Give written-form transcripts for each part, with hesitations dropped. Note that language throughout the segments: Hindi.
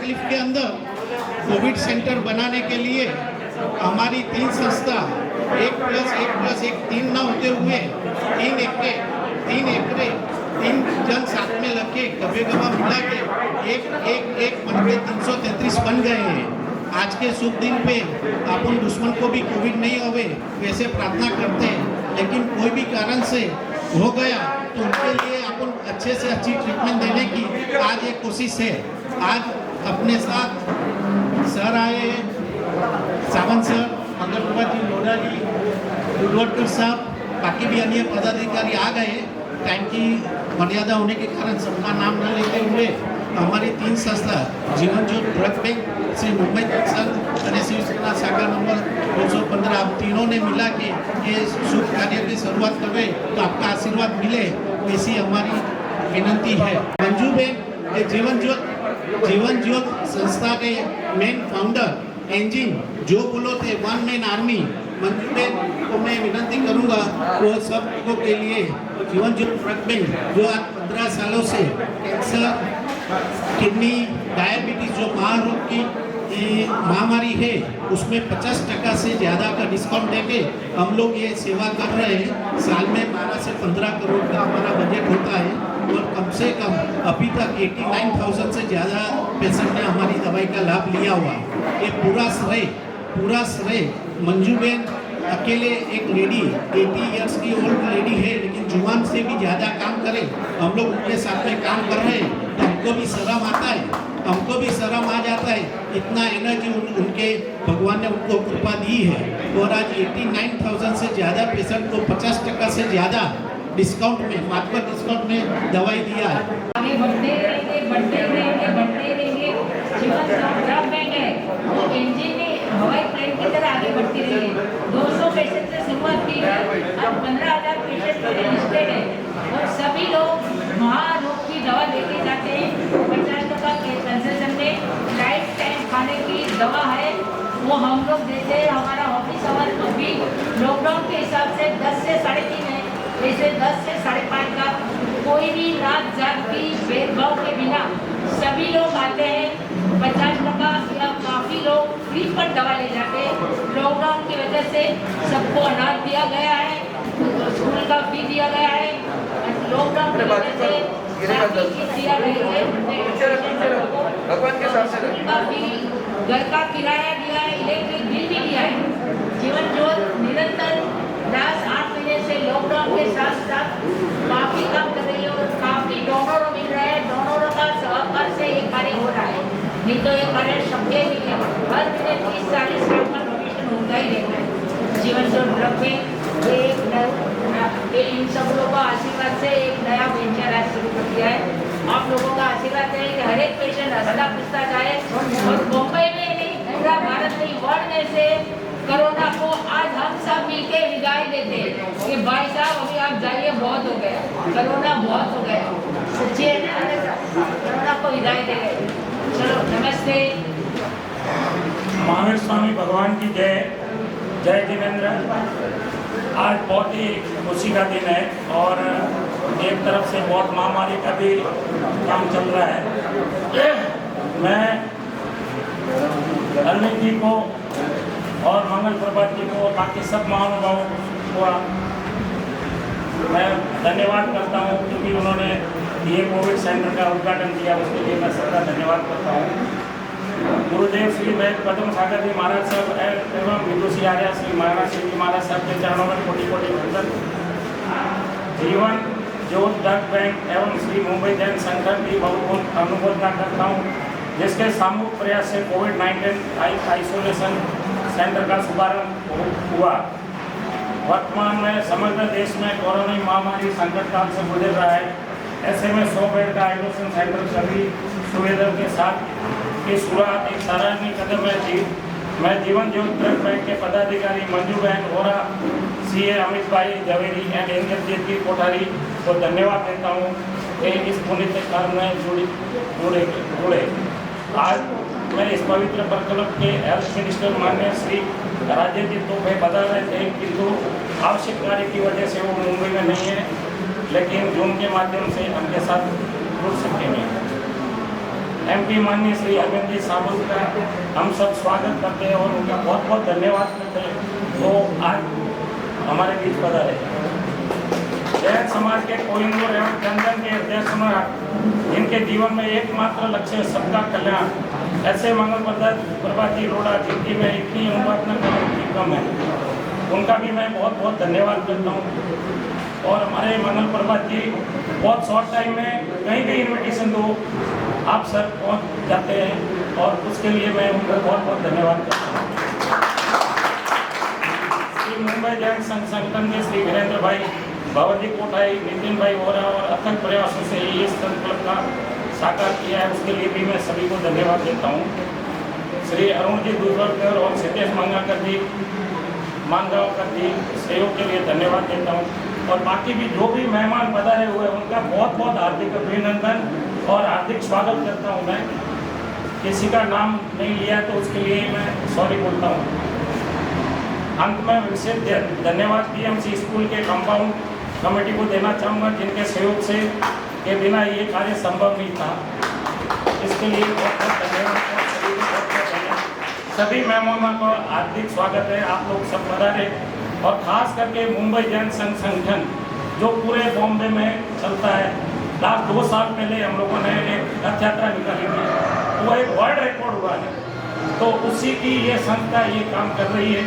तकलीफ के अंदर कोविड सेंटर बनाने के लिए हमारी 3 संस्था 1+1+1 3 न होते हुए 3 एकड़े 3 जन साथ में लगे कभी कभी मिला के एक बन के 333 बन गए हैं। आज के शुभ दिन पे अपन दुश्मन को भी कोविड नहीं होवे वैसे प्रार्थना करते हैं, लेकिन कोई भी कारण से हो गया तो उनके लिए अपन अच्छे से अच्छी ट्रीटमेंट देने की आज एक कोशिश है। आज अपने साथ सर आए, सावंत सर, मंगल जी, लोढ़ा जी, उलवटकर साहब, बाकी भी अन्य पदाधिकारी आ गए। टाइम की मर्यादा होने के कारण सबका नाम न लेते हुए हमारी 3 संस्था जीवन ज्योत ब्लड बैंक, श्री मुंबई संघ और शिवसेना शाखा नंबर 215 आप तीनों ने मिला के ये शुभ कार्य की शुरुआत कर रहे, तो आपका आशीर्वाद मिले ऐसी हमारी विनंती है। मंजू बेन जीवन ज्योत संस्था के मेन फाउंडर इंजिन जो बोलो थे 1 मैन आर्मी, मंजू बेन को मैं विनंती करूंगा वो सब लोगों के लिए जीवन ज्योत ब्लड बैंक जो आज 15 सालों से कैंसर, किडनी, डायबिटीज जो महारोग की महामारी है उसमें 50% से ज़्यादा का डिस्काउंट देके हम लोग ये सेवा कर रहे हैं। साल में 12 से 15 करोड़ का हमारा बजट होता है और कम से कम अभी तक 89,000 से ज़्यादा पेशेंट ने हमारी दवाई का लाभ लिया हुआ। ये पूरा श्रेय मंजू बेन अकेले एक लेडी 80 इयर्स की ओल्ड लेडी है, लेकिन जुबान से भी ज़्यादा काम करे। हम लोग उनके साथ में काम कर रहे हैं तो हमको भी शर्म आता है, हमको भी शर्म आ जाता है। इतना एनर्जी उनके भगवान ने उनको कृपा दी है और आज 89,000 से ज़्यादा पेशेंट को 50% से ज़्यादा डिस्काउंट में, मात्र डिस्काउंट में दवाई दिया है। आगे बढ़ते रहेंगे। जीवन ब्लड बैंक है वो इंजन में हवाई प्लेन की तरह आगे बढ़ती रही है। 200 पेशेंट से शुरुआत की है, अब 15,000 पेशेंट रजिस्टर्ड है और सभी लोग महारोग की दवा लेके जाते हैं। 50% के कंसेशन में लाइफ टाइम खाने की दवा है वो हम लोग देते हैं। हमारा ऑफिस आवर भी लॉकडाउन के हिसाब से 10 से 3.5 है, जैसे 10 से 5.5 का कोई भी रात जाग की भेदभाव के बिना सभी लोग आते हैं। 50% या काफ़ी लोग फ्री पर दवा ले जाते हैं। लॉकडाउन की वजह से सबको अनाज दिया गया है, स्कूल का फी दिया गया है, लॉकडाउन की वजह से दिया गया है, घर का किराया दिया है, इलेक्ट्रिक बिल भी दिया है। जीवन ज्योत निरंतर लास्ट 8 महीने से लॉकडाउन के साथ साथ काफ़ी काम कर रही है और काफ़ी डोनर मिल रहा है। डोनरों का सहकार से ये कार्य हो रहा है, नहीं तो ये कार्य शक्य नहीं है। हर महीने 30-40 लाख का डोनेशन होता ही रहता है। जीवन ज्योत ब्लड बैंक इन सब लोगों का आशीर्वाद से एक नया वेंचर आज शुरू कर दिया है। आप लोगों का आशीर्वाद है कि हर एक पेशेंट हंसता पूछता जाए और मुंबई में नहीं पूरा भारत नहीं वर्ल्ड में से कोरोना को आज हम सब मिलके विदाई देते हैं कि भाई साहब अभी आप जाइए, बहुत हो गया, कोरोना बहुत हो गया, सच्ची है ना, कोरोना को विदाई दे गए। चलो नमस्ते। महावीर स्वामी भगवान की जय। जय जिनेंद्र। आज बहुत ही खुशी का दिन है और एक तरफ से बहुत महामारी का भी काम चल रहा है। मैं अरविंद जी को और मंगल प्रभात जी को और बाकी सब महानुभावों को मैं धन्यवाद करता हूँ क्योंकि उन्होंने ये कोविड सेंटर का उद्घाटन किया, उसके लिए मैं सबका धन्यवाद करता हूँ। गुरुदेव श्री वैद पद्म सागर जी महाराज साहब एवं विदुषी आर्या श्री महाराज श्री जी महाराज साहब के चरणों में कोटि कोटि वंदन। जीवन ज्योत ब्लड बैंक एवं श्री मुंबई जैन संगठन की बहुत अनुमोदना करता हूँ, जिसके सामूहिक प्रयास से कोविड-19 आइसोलेशन सेंटर का शुभारंभ हुआ। वर्तमान में समग्र देश में कोरोना महामारी संकट काल से गुजर रहा है। ऐसे में 100 बेड का आइसोलेशन सेंटर सभी सुविधाओं के साथ की शुरुआत एक सराहनीय कदम है। मैं जीवन ज्योत ब्लड बैंक के पदाधिकारी मंजू बहन वोरा, सीए अमित भाई जवेरी एंड इंद्रजीत की कोठारी को धन्यवाद देता हूँ कि इस पुण्य कार्य में जुड़े। आज मैं इस पवित्र प्रकल्प के हेल्थ मिनिस्टर माननीय श्री राजेश जी तो बता रहे थे, किंतु आवश्यक कार्य की वजह से वो मुंबई में नहीं है, लेकिन जूम के माध्यम से उनके साथ जुड़ सकेंगे। MP माननीय श्री अरविंद जी सावंत का हम सब स्वागत करते हैं और उनका बहुत बहुत धन्यवाद करते हैं। तो आज हमारे बीच पधारे जैन समाज के कोहिनूर एवं चंदन के हृदय सम्राट, इनके जीवन में एकमात्र लक्ष्य सबका कल्याण, ऐसे मंगल प्रभात जी रोड़ा जिनकी में इतनी अनुवादना की कम है, उनका भी मैं बहुत बहुत धन्यवाद करता हूँ। और हमारे मंगल प्रभात जी बहुत शॉर्ट टाइम में कहीं भी इन्विटेशन दो आप सर पहुँच जाते हैं और उसके लिए मैं उनको बहुत बहुत धन्यवाद करता हूँ। श्री मुंबई जैन संघ संगठन के श्री वीरेंद्र भाई, भवजी कोठाई, नितिन भाई वोरा और अथक प्रयासों से ये संकल्प का साकार किया है, उसके लिए भी मैं सभी को धन्यवाद देता हूँ। श्री अरुण जी दूरवरकर और सिद्धेश मंगाकर जी, मानगांवकर जी, सहयोग के लिए धन्यवाद देता हूँ। और बाकी भी जो भी मेहमान पधारे हुए उनका बहुत बहुत हार्दिक अभिनंदन और हार्दिक स्वागत करता हूँ। मैं किसी का नाम नहीं लिया तो उसके लिए मैं सॉरी बोलता हूँ। अंत में विशेष धन्यवाद BMC स्कूल के कंपाउंड कमेटी को देना चाहूँगा, जिनके सहयोग से के बिना ये कार्य संभव नहीं था। इसके लिए बहुत बहुत धन्यवाद। सभी मेहमानों का हार्दिक स्वागत है, आप लोग सब पधारे। और खास करके मुंबई जैन संघ संगठन जो पूरे बॉम्बे में चलता है, लास्ट 2 साल पहले हम लोगों ने एक रथ यात्रा निकाली थी, वो एक वर्ल्ड रिकॉर्ड हुआ है। तो उसी की ये संस्था ये काम कर रही है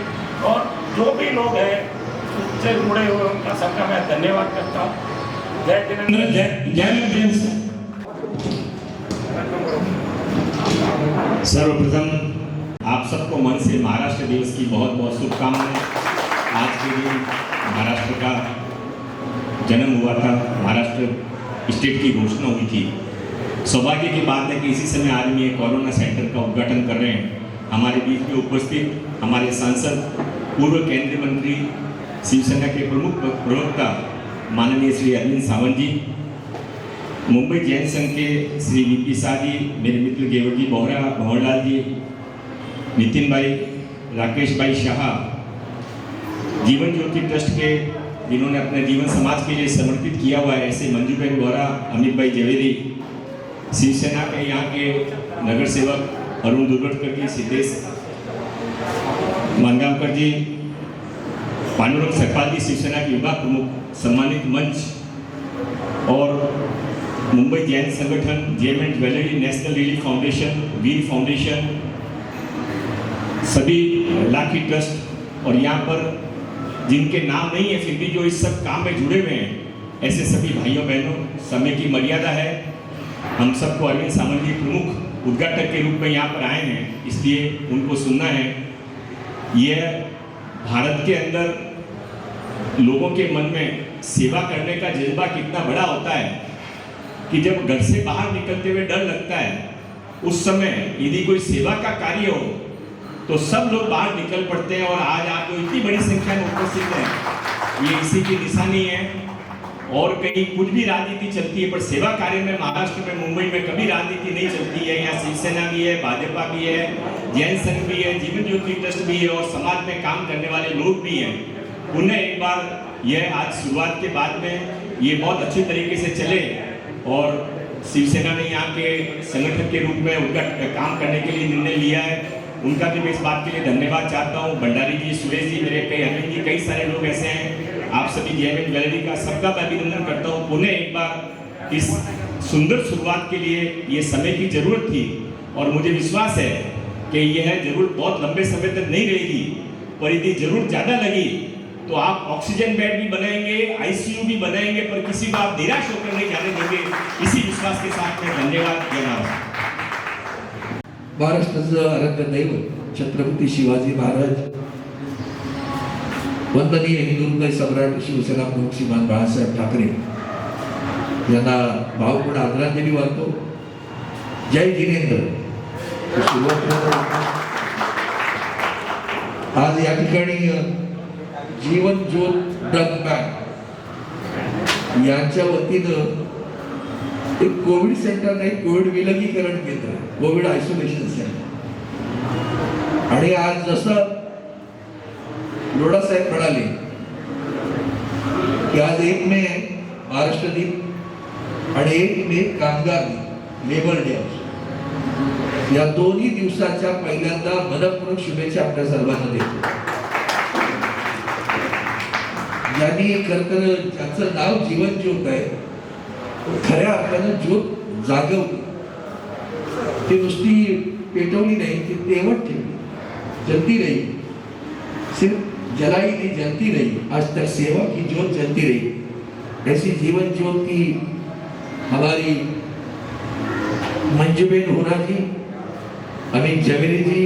और जो भी लोग हैं उससे जुड़े हुए उनका सबका मैं धन्यवाद करता हूँ। जय जिनेंद्र, जय सर्वप्रथम आप सबको मन से महाराष्ट्र दिवस की बहुत बहुत शुभकामनाएं। आज के दिन महाराष्ट्र का जन्म हुआ था, महाराष्ट्र स्टेट की घोषणा हुई थी। सौभाग्य की बात है कि इसी समय आज हम ये कोरोना सेंटर का उद्घाटन कर रहे हैं। हमारे बीच में उपस्थित हमारे सांसद, पूर्व केंद्रीय मंत्री, शिवसेना के प्रमुख प्रवक्ता माननीय श्री अरविंद सावंत जी, मुंबई जैन संघ के श्री VP शाह जी, मेरे मित्र गेवजी बोहरा, भंवरलाल जी, नितिन भाई, राकेश भाई शाह, जीवन ज्योति ट्रस्ट के जिन्होंने अपने जीवन समाज के लिए समर्पित किया हुआ है, ऐसे मंजू भाई बोहरा, अमित भाई जवेदी, शिवसेना के यहाँ के नगर सेवक अरुण दुर्गटकर जी, सिद्धेश मानगांवकर जी, पांडुरंग सकपाल जी, शिवसेना के युवा प्रमुख, सम्मानित मंच और मुंबई जैन संगठन, जेएमएन ज्वेलरी, नेशनल रिलीफ फाउंडेशन, वीर फाउंडेशन, सभी लाखी ट्रस्ट और यहाँ पर जिनके नाम नहीं है फिर भी जो इस सब काम में जुड़े हुए हैं, ऐसे सभी भाइयों बहनों, समय की मर्यादा है। हम सबको अरविंद सावंत जी प्रमुख उद्घाटक के रूप में यहाँ पर आए हैं, इसलिए उनको सुनना है। यह भारत के अंदर लोगों के मन में सेवा करने का जज्बा कितना बड़ा होता है कि जब घर से बाहर निकलते हुए डर लगता है, उस समय यदि कोई सेवा का कार्य हो तो सब लोग बाहर निकल पड़ते हैं। और आज आप जो इतनी बड़ी संख्या में उपस्थित हैं, ये इसी की निशानी है। और कहीं कुछ भी राजनीति चलती है, पर सेवा कार्य में महाराष्ट्र में, मुंबई में कभी राजनीति नहीं चलती है। यहाँ शिवसेना भी है, भाजपा भी है, जैन संघ भी है, जीवन ज्योति ट्रस्ट भी है और समाज में काम करने वाले लोग भी हैं। पुनः एक बार यह आज शुरुआत के बाद में ये बहुत अच्छी तरीके से चले और शिवसेना ने यहाँ के संगठन के रूप में उनका काम करने के लिए निर्णय लिया है, उनका भी मैं इस बात के लिए धन्यवाद चाहता हूँ। भंडारी जी, सुरेश जी, मेरे कई अरविंद जी, कई सारे लोग ऐसे हैं, आप सभी जेएमएन ज्वेलरी का सबका मैं अभिनंदन करता हूँ। पुनः एक बार इस सुंदर शुरुआत के लिए ये समय की जरूरत थी और मुझे विश्वास है कि यह जरूरत बहुत लंबे समय तक नहीं रहेगी, पर यदि जरूरत ज़्यादा लगी तो आप ऑक्सीजन बेड भी बनाएंगे, ICU भी बनाएंगे, पर किसी को आप निराश होकर नहीं जाने देंगे। इसी विश्वास के साथ में धन्यवाद देना। महाराष्ट्राचं आराध्य दैवत छत्रपती शिवाजी महाराज, वंदनीय हिंदुत्व सम्राट शिवसेना प्रमुख श्रीमान बाळासाहेब ठाकरे यांना भावपूर्ण आदरांजली वाहतो। जय जिनेंद्र। आज या ठिकाणी जीवन ज्योत ड्रग बँक यांच्या वतीनं एक कोविड सेंटर नाही, कोविड विलगीकरण केंद्र, कोविड आयसोलेशन सेंटर। आणि आज जसं लोढा साहेब म्हणाले की आज 1 मे महाराष्ट्र दिन आणि 1 मे कामगार दिन, लेबर डे। या दोन्ही दिवसाच्या पहिल्यांदा मनपूर्वक शुभेच्छा आपल्या सर्वांना देतो. ज्यांनी खरं ज्याचं नाव जीवन ज्योत आहे, खऱ्या अर्थानं ज्योत जागवली, ती नुसती पेटवली नाही, ती तेवत ठेवली, जलती रही, सिर्फ जलाई नहीं जलती रही, आज तक सेवा की ज्योत जलती रही. ऐसी जीवन ज्योत की हमारी मंजूबेन होना जी, अमित जवेरी जी,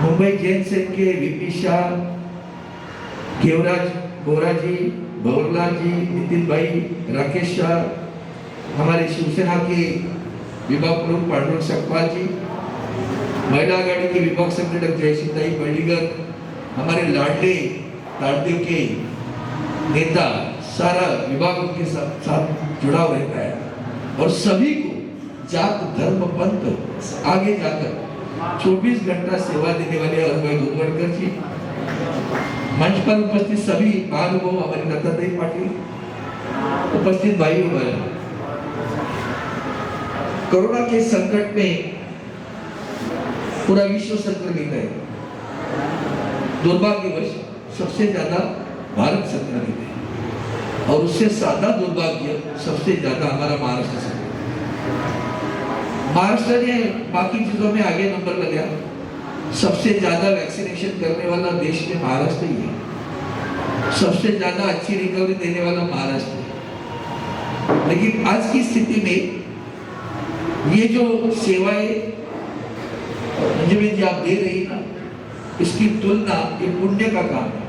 मुंबई जैन संघ के वीपी शाह, केवराज बोरा जी, भवरलाल जी, नितिन भाई, राकेश शाह, हमारे शिवसेना के विभाग प्रमुख पांडुरंग सकपाल जी, महिला आघाड़ी के विभाग संगठक जयसिंहताई बल्लीगर, हमारे लाडले ताड़देव के नेता, सारा विभाग उनके साथ जुड़ाव रहता है. और सभी को जात धर्म पंथ आगे जाकर 24 घंटा सेवा देने वाले अरुण दुधवड़कर जी, मंच पर उपस्थित सभी महानुभाव, हमारे दत्तात्रेय पाटिल, उपस्थित भाइयों बहनों, कोरोना के संकट में पूरा विश्व संक्रमित है. दुर्भाग्यवश सबसे ज्यादा भारत संक्रमित है और उससे ज्यादा दुर्भाग्य सबसे ज्यादा हमारा महाराष्ट्र संक्रमित. महाराष्ट्र ने बाकी चीजों में आगे नंबर लगाया. सबसे ज्यादा वैक्सीनेशन करने वाला देश में महाराष्ट्र ही है. सबसे ज्यादा अच्छी रिकवरी देने वाला महाराष्ट्र है. लेकिन आज की स्थिति में ये जो सेवाएं मंजूबेन जी आप दे रही ना, इसकी तुलना ये पुण्य का काम है.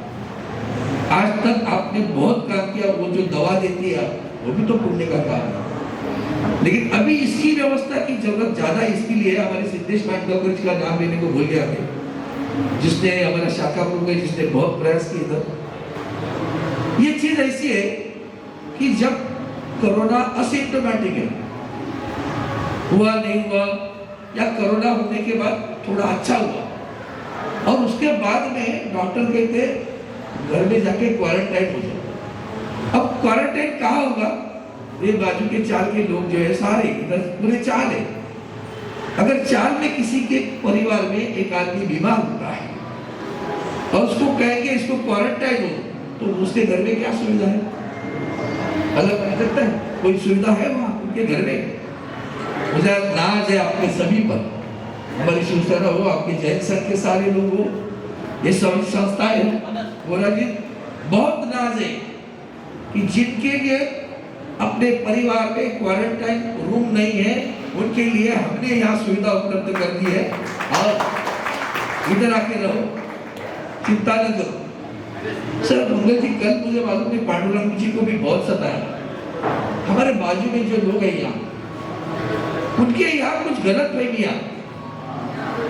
आज तक आपने बहुत काम किया. वो जो दवा देती है वो भी तो पुण्य का काम है. लेकिन अभी इसकी व्यवस्था की जरूरत ज्यादा इसके लिए हमारे सिद्धेश मांडवकर जी का नाम लेने को भूल गया है, जिसने हमारा शाखा प्रमुख है, जिसने बहुत प्रयास किए था. ये चीज ऐसी है कि जब कोरोना असिम्टोमेटिक है, हुआ नहीं हुआ, या कोरोना होने के बाद थोड़ा अच्छा हुआ और उसके बाद में डॉक्टर कहते घर में जाके क्वारंटाइन हो जाओ. अब क्वारंटाइन कहाँ होगा? ये बाजू के चाल के लोग जो है सारे इधर पूरे चाल है. अगर चाल में किसी के परिवार में एक आदमी बीमार होता है और उसको कहेंगे इसको क्वारंटाइन हो, तो उसके घर में क्या सुविधा है? अलग नहीं करता है, कोई सुविधा है वहां उनके घर में? मुझे नाज है आपके सभी पर, हमारी शिवसेना हो, आपके जैन संघ के सारे लोग हो, ये सभी संस्थाएं हो, बोला जी बहुत नाज है कि जिनके लिए अपने परिवार में क्वारंटाइन रूम नहीं है, उनके लिए हमने यहाँ सुविधा उपलब्ध कर दी है और इधर आके रहो, चिंता न करो. सर मंगल जी, कल मुझे मालूम है पांडुरंग जी को भी बहुत सताया. हमारे बाजू में जो लोग हैं यहाँ, उनके यहाँ कुछ गलत फहमियां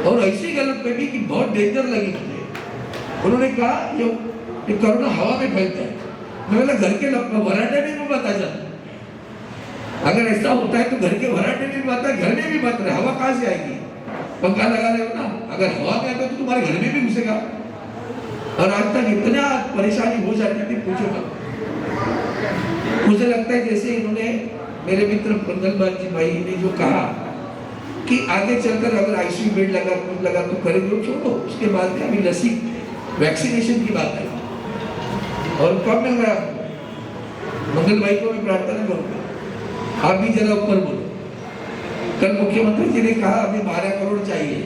और ऐसी गलत फहमी की बहुत डेंजर लगी मुझे. उन्होंने कहा ये कोरोना हवा में फैलता है. मैं बोला घर के वरांडे में भी बता जाता. अगर ऐसा होता है तो घर के वरांडे में भी बता, घर में भी बता रहे. हवा कहाँ से आएगी? पंखा लगा रहे हो ना, अगर हवा में आएगा तो तुम्हारे घर में भी घुसेगा. और आज तक इतना परेशानी हो जाती थी, पूछो मत. मुझे लगता है जैसे इन्होंने मेरे मित्र प्रंगलबाल जी भाई ने जो कहा कि आगे चलकर अगर आईसीयू बेड लगा कुछ लगा तो करेंगे, छोड़ो. उसके बाद में अभी लसी वैक्सीनेशन की बात है और कब मिल रहा है? मंगल भाई को भी प्रार्थना करूंगा, आप भी जरा ऊपर बोलो. कल मुख्यमंत्री जी ने कहा अभी 12 करोड़ चाहिए,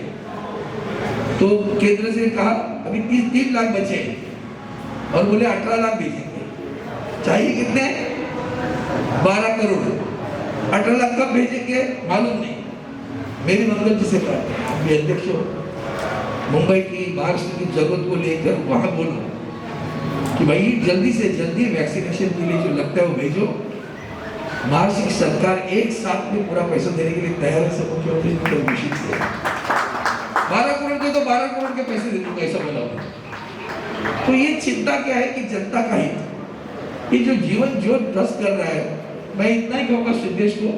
तो केंद्र से कहा अभी 3 लाख बचे और बोले 18 लाख भेजेंगे. चाहिए कितने? 12 करोड़. 18 लाख कब भेजेंगे मालूम नहीं. मेरी मंगल जी से प्रार्थना, आप भी अध्यक्ष हो, मुंबई की महाराष्ट्र की जरूरत को लेकर वहां बोलो कि भाई जल्दी से जल्दी वैक्सीनेशन के लिए जो लगता है वो भेजो. महाराष्ट्र की सरकार एक साथ में पूरा पैसा देने के लिए तैयार है. सब मुख्यमंत्री 12 करोड़ दे तो 12 करोड़ के पैसे दे दूंगा, ऐसा बोला. तो ये चिंता क्या है कि जनता का हित, ये जो जीवन जो ट्रस्ट कर रहा है, मैं इतना ही कहूँगा सिद्धेश को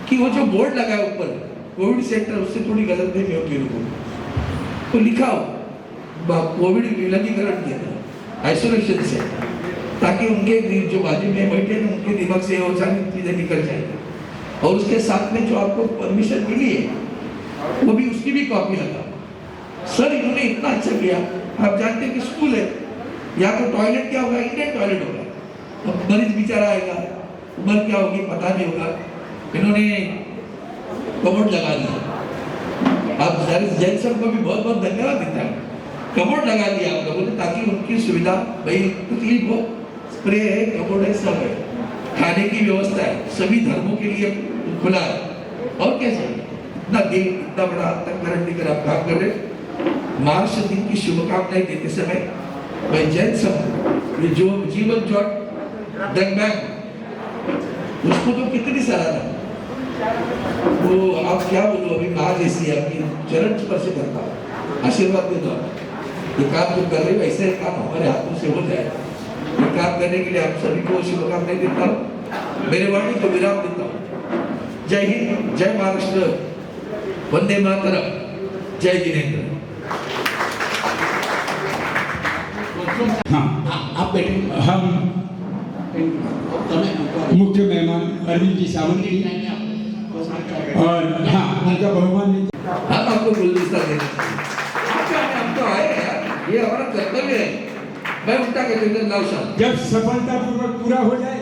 कि वो जो बोर्ड लगा है ऊपर कोविड सेंटर, उससे थोड़ी गलत नहीं होगी. तो लिखा हो कोविड विलगीकरण किया आइसोलेशन से, ताकि उनके जो बाजू में बैठे हैं उनके दिमाग से और सारी चीजें निकल जाएंगी. और उसके साथ में जो आपको परमिशन मिली है वो भी उसकी भी कॉपी लगा। सर इन्होंने इतना अच्छा किया। आप जानते हैं कि स्कूल है, या तो टॉयलेट क्या होगा, इंडियन टॉयलेट होगा, अब मरीज बेचारा आएगा, उम्र क्या होगी पता नहीं होगा, इन्होंने कमोड लगा दिया। अब जैन सर को भी बहुत बहुत धन्यवाद देता है, कमोड लगा दिया आप लोगों ने, ताकि उनकी सुविधा, भाई तकलीफ हो, स्प्रे है, कमोड है, सब है, खाने की व्यवस्था है, सभी धर्मों के लिए खुला है। और कैसे इतना दिन, इतना बड़ा अंतकरण लेकर आप काम कर रहे। महाराष्ट्र दिन की शुभकामनाएं देते समय मैं जैन समाज, ये जो जीवन जॉट दंगबैग, उसको तो कितनी सराहना, वो आप क्या बोलो, अभी माँ जैसी आपकी चरण स्पर्श करता हूँ, आशीर्वाद दे दो। ये काम जो कर रहे हो ऐसे काम हमारे हाथों से हो जाए, ये काम करने के लिए आप सभी को शुभकामनाएं देता हूँ, मेरे वाणी को विराम देता हूँ। जय हिंद, जय महाराष्ट्र, वंदे मातरम, जय जिनेंद्र। हाँ, आप बैठे। हम मुख्य मेहमान अरविंद जी सावंत जी और हाँ उनका बहुमान हम आपको गुलदस्ता देना चाहिए। हम तो आए हैं यार, ये हमारा कर्तव्य है। मैं उल्टा कहते हैं लाओ साहब, जब सफलतापूर्वक पूरा हो जाए,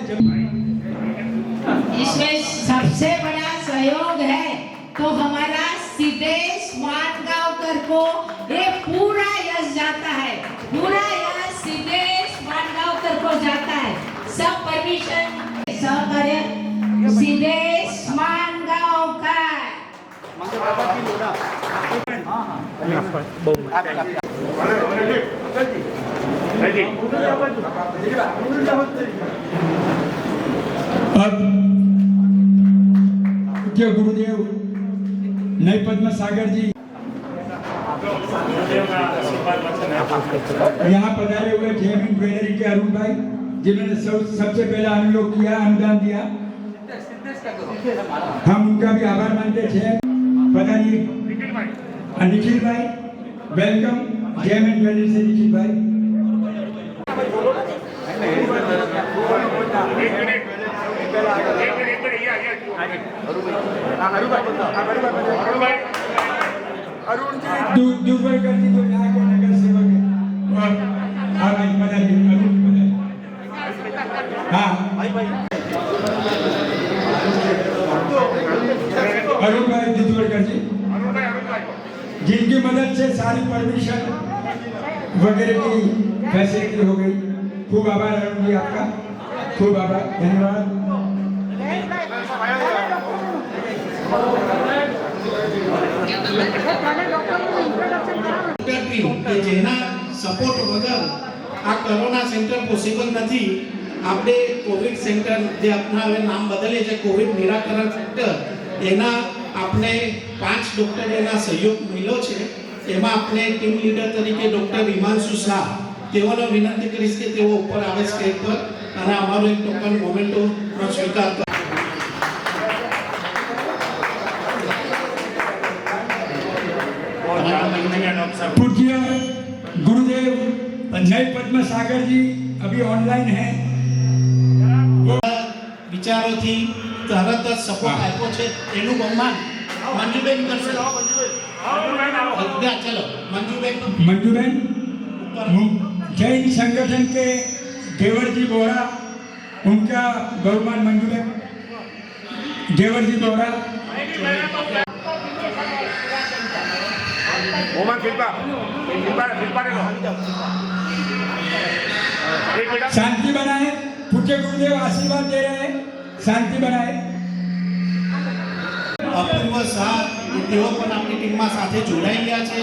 इसमें सबसे बड़ा सहयोग है तो हमारा सिद्धेश मानगांवकर को ये पूरा यश जाता है, पूरा यश सिद्धेश मानगांवकर को जाता है। सब परमिशन सहकार्य सिद्धेश मानगांवकर। अब पूज्य गुरुदेव नई पद्म सागर जी यहाँ पधारे हुए जेएमएन ज्वेलरी के अरुण भाई, जिन्होंने सबसे पहला अनुलोक किया, अनुदान दिया, हम उनका भी आभार मानते हैं। पधारिए निखिल भाई, वेलकम जेएमएन ज्वेलरी से निखिल भाई। दुर्बलकर जी तो यहाँ के नगर सेवक है, हाँ भाई पधारिए, अरुण पधारिए। हाँ अरुण भाई दुर्बलकर जी, जिनकी मदद से सारी परमिशन वगैरह की फैसिलिटी हो गई। खूब आभार अरुण जी आपका, खूब आभार, धन्यवाद। જેના સપોર્ટ વગર આ કોરોના સેન્ટર પોસિબલ નથી. આપણે કોવિડ સેન્ટર જે આપના હવે નામ બદલે છે કોવિડ નિરાકરણ સેન્ટર, એના આપણે 5 ડોક્ટરોના સહયોગ મળ્યો છે. એમાં આપણે ટીમ લીડર તરીકે ડોક્ટર હિમાંશુ શાહ, તેઓને વિનંતી કરીશ કે તેઓ ઉપર આવે સ્ટેજ પર અને અમારો એક ટોકન મોમેન્ટોનો સ્વીકાર કરે. पूज्य गुरुदेव नई पद्म सागर जी अभी ऑनलाइन है। વિચારોથી તરત જ સપોર્ટ આપ્યો છે, એનું બહુમાન મંજુબેન કરશે. ચલો मंजूबेन जैन संगठन के देवर जी बोरा, उनका बहुमान मंजूबेन, देवर जी बोरा। शांति बनाए, पूज्य गुरुदेव आशीर्वाद दे रहे हैं, शांति बनाए। અપૂર્વ શાહ તેઓ પણ આપણી ટીમમાં સાથે જોડાઈ ગયા છે.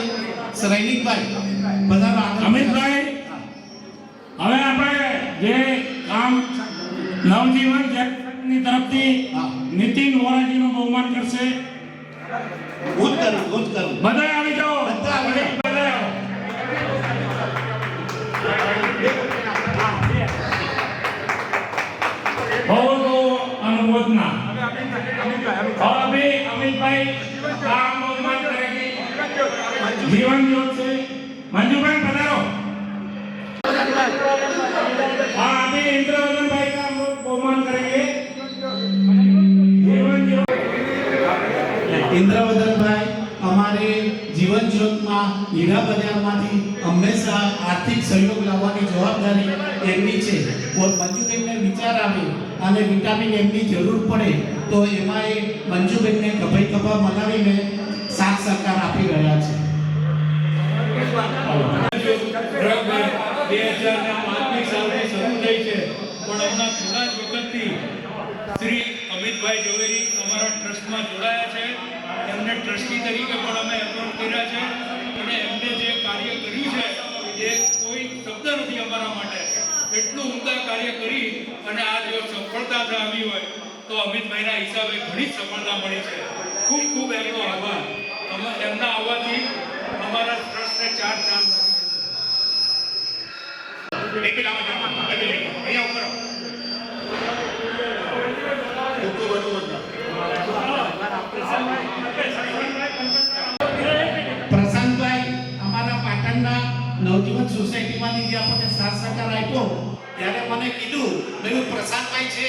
શ્રેનિકભાઈ બધા અમિતભાઈ, હવે આપણે જે કામ નવજીવન ની તરફથી નીતિન વોરાજીનું બહુમાન કરશે. ગુજ કરું બધા આવી જાઓ, બધા આવી જાઓ. બધા આવો. बहुत अनुमोदना। और अभी अमित भाई काम बहुमान करेंगे जीवन ज्योत से। मंजूबेन पधारो। हाँ, अभी इंद्रवदन भाई का हम लोग बहुमान करेंगे जीवन ज्योत। ઇન્દ્રવદનભાઈ મંજુબેનને વિચાર આવે અને વિટામિન એમની જરૂર પડે તો એમાં એ મંજુબેનને ગભાઈ ગભા મનાવીને સાથ સહકાર આપી રહ્યા છે. 2005ની સાલથી શરૂ થઈ છે, પણ હમણાં થોડા જ વખતથી શ્રી અમિતભાઈ ઝવેરી અમારા ટ્રસ્ટમાં જોડાયા છે. એમને ટ્રસ્ટી તરીકે પણ અમે એપોઇન્ટ કર્યા છે અને એમને જે કાર્ય કર્યું છે એ કોઈ શબ્દ નથી અમારા માટે. એટલું ઉમદા કાર્ય કરી અને આ જો સફળતા આવી હોય તો અમિતભાઈના હિસાબે ઘણી સફળતા મળી છે. ખૂબ ખૂબ એમનો આભાર. એમના આવવાથી અમારા ટ્રસ્ટને 4 ચાંદ પ્રશાંતભાઈ અમારા પાટણના નવજીવન સોસાયટીમાંથી જે આપણને સાથ સહકાર આપ્યો ત્યારે મને કીધું ભાઈ પ્રશાંતભાઈ છે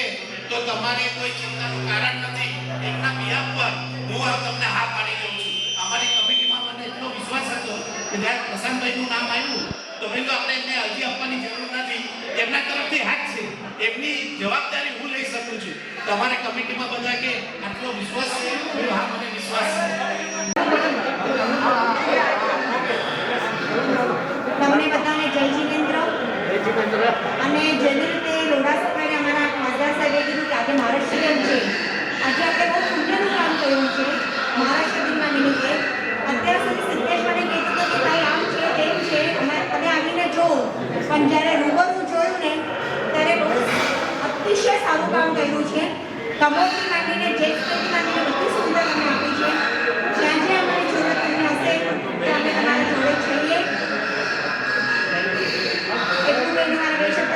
તો તમારે કોઈ ચિંતાનું કારણ નથી, એમના બિહાફ પર હું તમને હા પાડી દઉં છું. અમારી કમિટીમાં મને એટલો વિશ્વાસ હતો કે જ્યારે પ્રશાંતભાઈનું નામ આવ્યું તો ભાઈ આપણે એમને અરજી આપવાની જરૂર નથી, એમના તરફથી હાથ છે, એમની જવાબદારી હું લઈ શકું છું. તમારે કમિટીમાં બધા કે આટલો વિશ્વાસ છે? હા, મને વિશ્વાસ છે. તમને બધાને જય જીનેન્દ્ર. અને જેની રીતે લોઢા સફાઈ અમારા ખાસદાર સાહેબે કીધું કે આજે મહારાષ્ટ્ર દિન છે, આજે આપણે બહુ પુણ્યનું કામ કર્યું છે મહારાષ્ટ્ર દિનના નિમિત્તે. અત્યાર સુધી સિદ્ધેશ મને કહેતું હતું કે ભાઈ આમ છે તેમ છે, તમે આવીને જુઓ, પણ જ્યારે રૂબરૂ જોયું ને ત્યારે બહુ અતિશય સારું કામ કર્યું છે. કમોડથી માંડીને જે માંડીને બધી સુવિધા તમે આપી છે. જ્યાં જ્યાં અમારી જરૂરત તમને હશે ત્યાં અમે તમારા જોડે છીએ. એટલું મેં મારા બે શબ્દ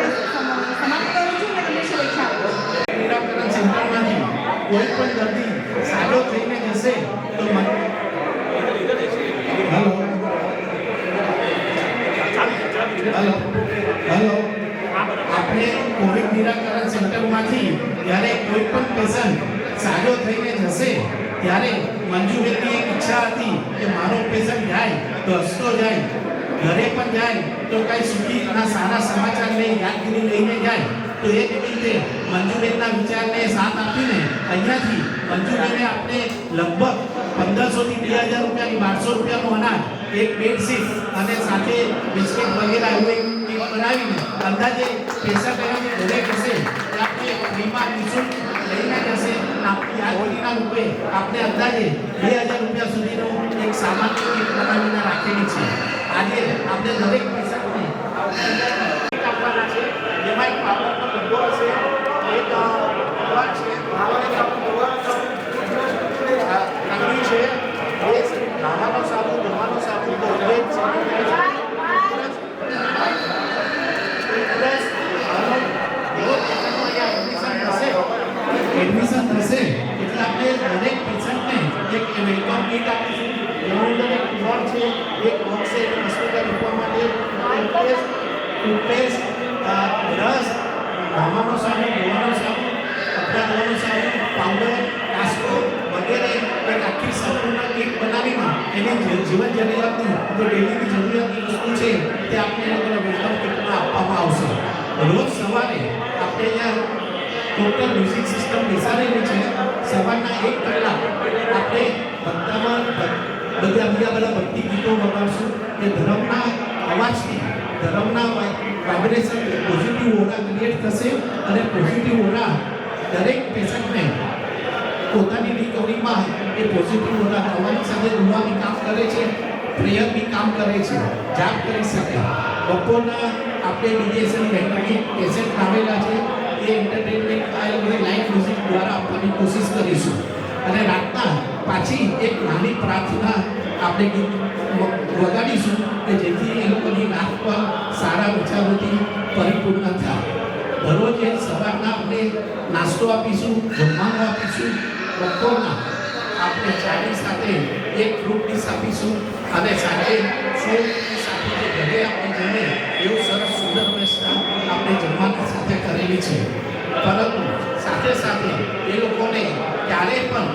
સમાપ્ત કરું છું અને તમને શુભેચ્છા આપું છું. નિરાકરણ સેન્ટરમાંથી કોઈ પણ દર્દી સાજો થઈને જશે તો હેલો આપણે કોવિડ નિરાકરણ સેન્ટરમાંથી જ્યારે કોઈ પણ પેશન્ટ સાજો થઈને જશે ત્યારે મંજુબેનની એક ઈચ્છા હતી કે મારો પેશન્ટ જાય તો હસતો જાય, ઘરે પણ જાય તો કઈ સુખી અને સારા સમાચાર લઈ યાદગીરી લઈને જાય. તો એ નિમિત્તે મંજુબેનના વિચારને સાથ આપીને અહીંયાથી મંજુબેને આપણે લગભગ 1500 થી 2000 રૂપિયાની 1200 રૂપિયાનું અનાજ, એક બેડશીટ અને સાથે બિસ્કિટ વગેરે એવું એક કીટ બનાવીને અંદાજે પૈસા કયાની ઘરે જશે આપણે ફ્રીમાં નિઃશુલ્ક લઈને જશે. આપણી યાદગીરીના રૂપે આપણે અંદાજે 2000 રૂપિયા સુધીનો એક સામાન્ય કીટ બનાવીને રાખેલી છે. આજે આપણે દરેક પેશન્ટને આપવાના છે, જેમાં એક પાવડરનો ડબ્બો હશે, એક દવા છે, કંગી છે, નાવાનો સાબુ, ધોવાનો સાબુ, કોલગેટ છે, એડમિશન થશે એટલે આપણે દરેક પેશન્ટને એક વેલકમ કીટ આપીશું. એની અંદર એક બોર્ડ છે, એક બોક્સ છે, હોસ્પિટલ મૂકવા માટે ટૂથપેસ્ટ, બ્રશ, નાવાનો સાબુ, ધોવાનો સાબુ, કપડાં ધોવાનો સાબુ, પાવડર, કાસ્કો વગેરે એક આખી સંપૂર્ણ કીટ બનાવીને એની જીવન જરૂરિયાતની જે ડેલીની જરૂરિયાતની વસ્તુ છે તે આપણે એ લોકોને વેલકમ કીટમાં આપવામાં આવશે. રોજ સવારે આપણે અહીંયા ટોટલ મ્યુઝિક સિસ્ટમ બેસાડેલી છે. સવારના 1 કલાક આપણે બધા ભક્તિ ગીતો વગાડશું. એ ધર્મના અવાજથી, ધર્મના વાઇબ્રેશન પોઝિટિવ ઓરા ક્રિએટ થશે અને પોઝિટિવ ઓરા દરેક પેશન્ટને પોતાની રિકવરીમાં એ પોઝિટિવ ઓરા થવાની સાથે દુઆ બી કામ કરે છે, પ્રેયર બી કામ કરે છે, જાપ કરી શકે. બપોરના આપણે ડીજેસન ઇલેક્ટ્રોનિક કેસેટ આવેલા છે, એ એન્ટરટેનમેન્ટ આ બધી લાઇવ મ્યુઝિક દ્વારા આપવાની કોશિશ કરીશું. અને રાતના પાછી એક નાની પ્રાર્થના આપણે ગીત વગાડીશું કે જેથી એ લોકોની રાત પર સારા વિચારોથી પરિપૂર્ણ થાય. દરરોજ સવારના આપણે નાસ્તો આપીશું, જમવાનું આપીશું, બપોરના આપણે ચાની સાથે એક ફ્રૂટ ડીશ આપીશું અને સાથે ફ્રૂટ સાથે જે ઘરે આપણે જમે એવું સરસ સુંદર વ્યવસ્થા આપણે જમવાની સાથે કરેલી છે. પરંતુ સાથે સાથે એ લોકોને ક્યારેય પણ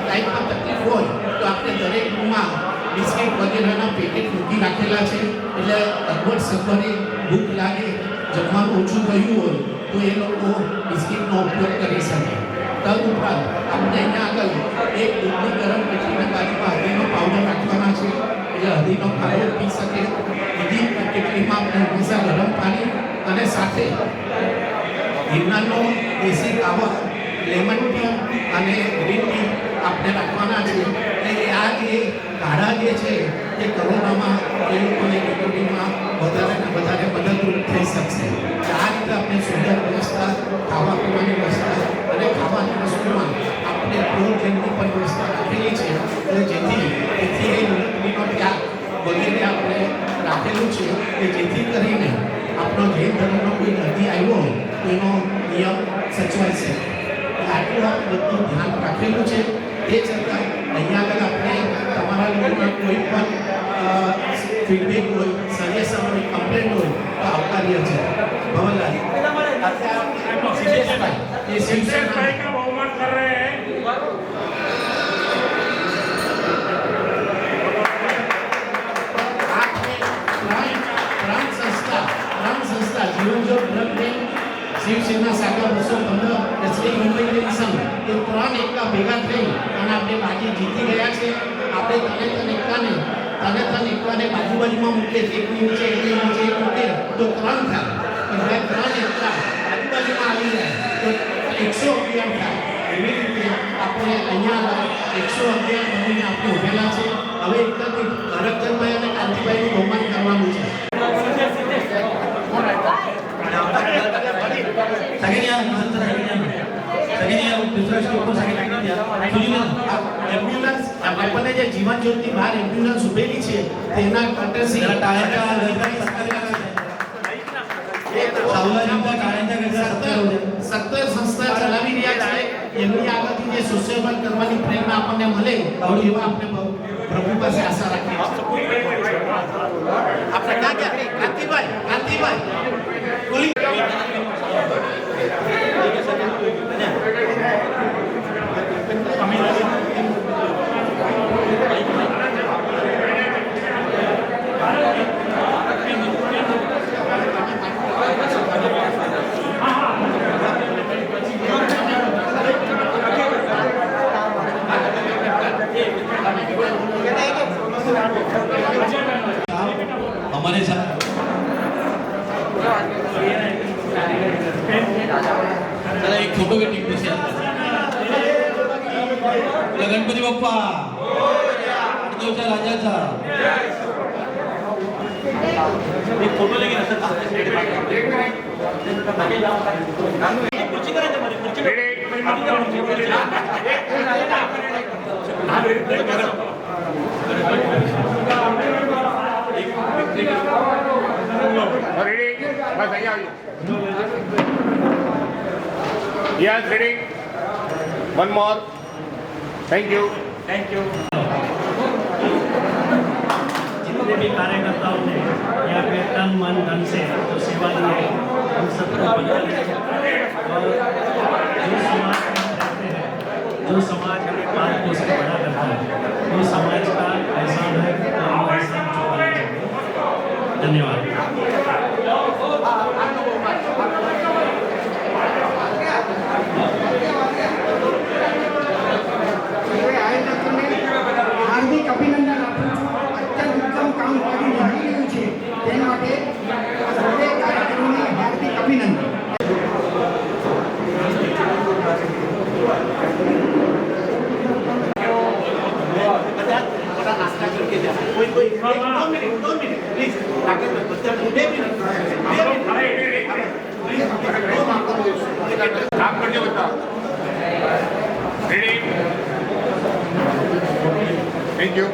લાઈફમાં તકલીફ હોય તો આપણે દરેક રૂમમાં બિસ્કિટ વગેરેના પેકેટ મૂકી રાખેલા છે. એટલે અગવડ સગવડે ભૂખ લાગે, જમવાનું ઓછું થયું હોય તો એ લોકો બિસ્કિટનો ઉપયોગ કરી શકે. તદુપરાંત આપણે અહીંયા આગળ એક દૂધની ગરમ કેટલીના બાજુમાં હળદીનો પાવડર રાખવાના છે, એટલે હળદીનો પાવડર પી શકે. બીજી કેટલીમાં આપણે હંમેશા ગરમ પાણી અને સાથે ગિરનારનો દેશી કાવા, લેમન ટી અને ગ્રીન ટી આપણે રાખવાના છે. એટલે આ જે કાઢા જે છે એ કોરોનામાં એ લોકોને રિકવરીમાં વધારે ને વધારે મદદરૂપ થઈ શકશે. આ રીતે આપણે સુંદર વ્યવસ્થા, ખાવા પીવાની વ્યવસ્થા અને ખાવાની વસ્તુમાં આપણે કોલ્ડ ડ્રિંકની પણ વ્યવસ્થા રાખેલી છે, એટલે જેથી એ રિકવરીનો ત્યાગ વગેરે આપણે રાખેલું છે કે જેથી કરીને આપણો જૈન ધર્મનો કોઈ દર્દી આવ્યો હોય તો એનો નિયમ સચવાઈ શકે. આટલું આપણે બધું ધ્યાન રાખેલું છે. એ છતાં અહીંયા આગળ આપણે તમારા લોકોના કોઈ પણ ફીડબેક હોય, સજેશન હોય, કમ્પ્લેન્ટ હોય તો આવકાર્ય છે. ભવનલાલ ये शिवसेना का बहुमान कर रहे हैं. संस्था जीवन जो ब्लड बैंक शिवसेना शाखा 215 श्री मुंबई સંઘ એ ત્રણ એકતા ભેગા થઈ અને આપણે બાજી જીતી ગયા છે. આપણે તને એકવાને બાજુબાજુમાં મૂકે, એકની નીચે એકની નીચે એક મૂકે તો ત્રણ થાય. એટલે ત્રણ એકતા આજુબાજુમાં આવી જાય તો 111 થાય. એવી રીતે આપણે અહીંયા 111 બનીને આપણે ઉભેલા છે. હવે એકદમ ભરતચંદભાઈ અને કાંતિભાઈનું બહુમાન કરવાનું છે. એમ્બ્યુલન્સ આપણને જે જીવન જ્યોતિ બહાર એમ્બ્યુલન્સ ઉભેલી છે તેના કન્ટેસી સત્તર સંસ્થા ચલાવી રહ્યા છે. એમની આગળથી જે સોશિયલ વર્ક કરવાની પ્રેરણા આપણને મળે એવા આપણે પ્રભુ પાસે આશા રાખીએ છીએ. આપણે ક્યાં ગયા કાંતિભાઈ બોલી हमारे साथ चला एक फोटो की टीम से गणपति बाप्पा राजाचा एक फोटो लेके Ready? बस અહીંયા આવજો. Yes, ready? One more. Thank you. Thank you. जितने भी कार्यकर्ताओं ने यहाँ पे तन मन धन से जो सेवा दी है हम सबको और जो समाज में रहते हैं, जो समाज हमें पाल पोस के बड़ा करता है, वो समाज का एहसान है और वो एहसान चुकाना चाहिए. धन्यवाद. હાર્દિક અભિનંદન આપું છું. અત્યંત ઉત્તમ કામ કરી રહ્યું છે તે માટે સર્વે કાર્યકરોને હાર્દિક અભિનંદન. नाश्ता करके जा कोई 2 मिनट प्लीज आगे बच्चा 2 मिनट काम करके बताओ. Ready? Thank you.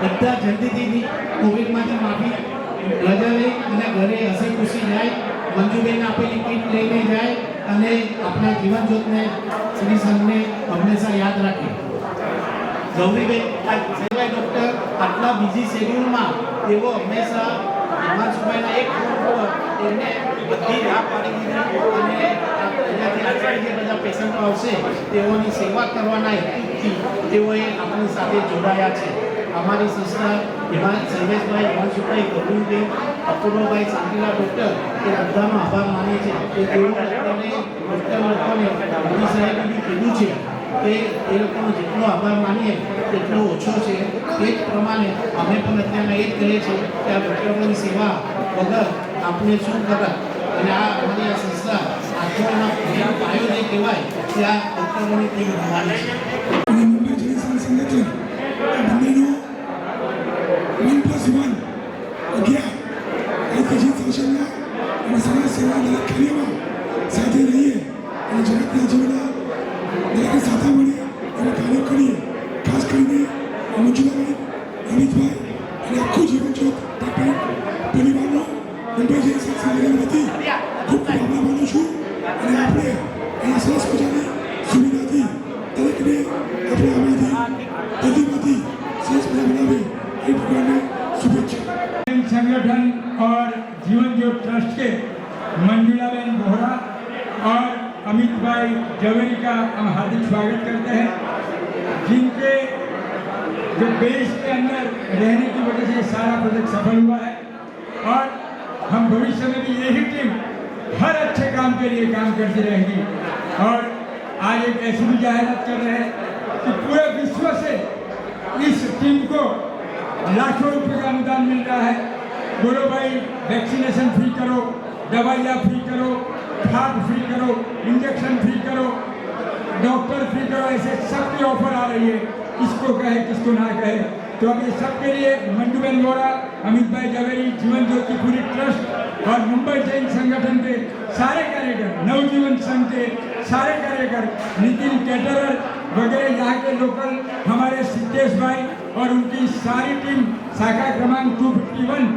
બધા જલ્દીથી કોવિડમાંથી માફી રજા લઈ અને ઘરે હસી ખુશી જાય. મંજુબેન આપેલી કીટ લઈને જાય અને આપણા જીવન જ્યોતને શ્રી સંઘને હંમેશા યાદ રાખે. ગૌરીબેન ડૉક્ટર આટલા બિઝી શેડ્યુલમાં એવો હંમેશા હિમાંશુભાઈના એક ફોન પર એમને બધી રાહ પાડી દીધી અને અહીંયાથી આગળ જે બધા પેશન્ટો આવશે તેઓની સેવા કરવાના હેતુથી વ્યક્તિ તેઓએ આપણી સાથે જોડાયા છે. અમારી સંસ્થા એમાં શૈલેષભાઈ હિમાંશુભાઈ ગોવિંદભાઈ અપૂર્વભાઈ શાંતિલાલ ડૉક્ટર એ બધાનો આભાર માનીએ છીએ કે તેઓ અત્યારે ડૉક્ટર લોકોને મોદી સાહેબે બી કીધું છે કે એ લોકોનો જેટલો આભાર માનીએ તેટલો ઓછો છે. તે જ પ્રમાણે અમે પણ અત્યારના એ જ કહીએ છીએ કે આ ડૉક્ટરોની સેવા વગર આપણે શું કરત. અને આ અમારી આ સંસ્થા આત્માના પાયો જે કહેવાય તે આ ડૉક્ટરોની ટીમ બનવાની છે. અને મુંબઈ જૈન સંઘ સંગઠન આ બંનેનો 1+1 11 એજ્યુકેશન સોશિયલના અને સમાજ સેવાના કાર્યમાં સાથે રહીએ અને જગતના જીવનના દરેકની સાથે મળીએ અને કાર્ય કરીએ. ખાસ કરીને મંજુલાબેન, અમિતભાઈ અને આખું જીવન જ્યોત પરિવારનો મુંબઈ જૈન સંઘ સંગઠન વતી ખૂબ ખૂબ આભાર માનું છું. અને આપણે અહીંયા સરસ મજાની સુવિધાથી દરેકને આપણે આમાંથી દર્દીમાંથી સરસ મજા બનાવે એ ભગવાનને शुभेच्छा. संगठन और जीवन ज्योत ट्रस्ट के मंजुलाबेन बोहरा और अमित भाई जवेरी का हम हार्दिक स्वागत करते हैं, जिनके जो देश के अंदर रहने की वजह से सारा प्रोजेक्ट सफल हुआ है. और हम भविष्य में भी यही टीम हर अच्छे काम के लिए काम करती रहेगी. और आज एक ऐसी भी जाहिरात कर रहे हैं कि पूरे विश्व से इस टीम को लाखों रुपए का अनुदान मिल रहा है. बोलो भाई, वैक्सीनेशन फ्री करो, दवाइयाँ फ्री करो, खाद फ्री करो, इंजेक्शन फ्री करो, डॉक्टर फ्री करो, ऐसे सबकी ऑफर आ रही है. किसको कहे किसको ना कहे. तो अब ये सबके लिए मंजूबेन बोरा, अमित भाई जवेरी, जीवन ज्योति पूरी ट्रस्ट और मुंबई जैन संगठन के सारे कार्यकर, नवजीवन संघ के सारे कार्यकर, नितिन कैटरर वगैरह यहाँ के लोकल हमारे सिद्धेश भाई और उनकी सारी टीम शाखा क्रमांक 251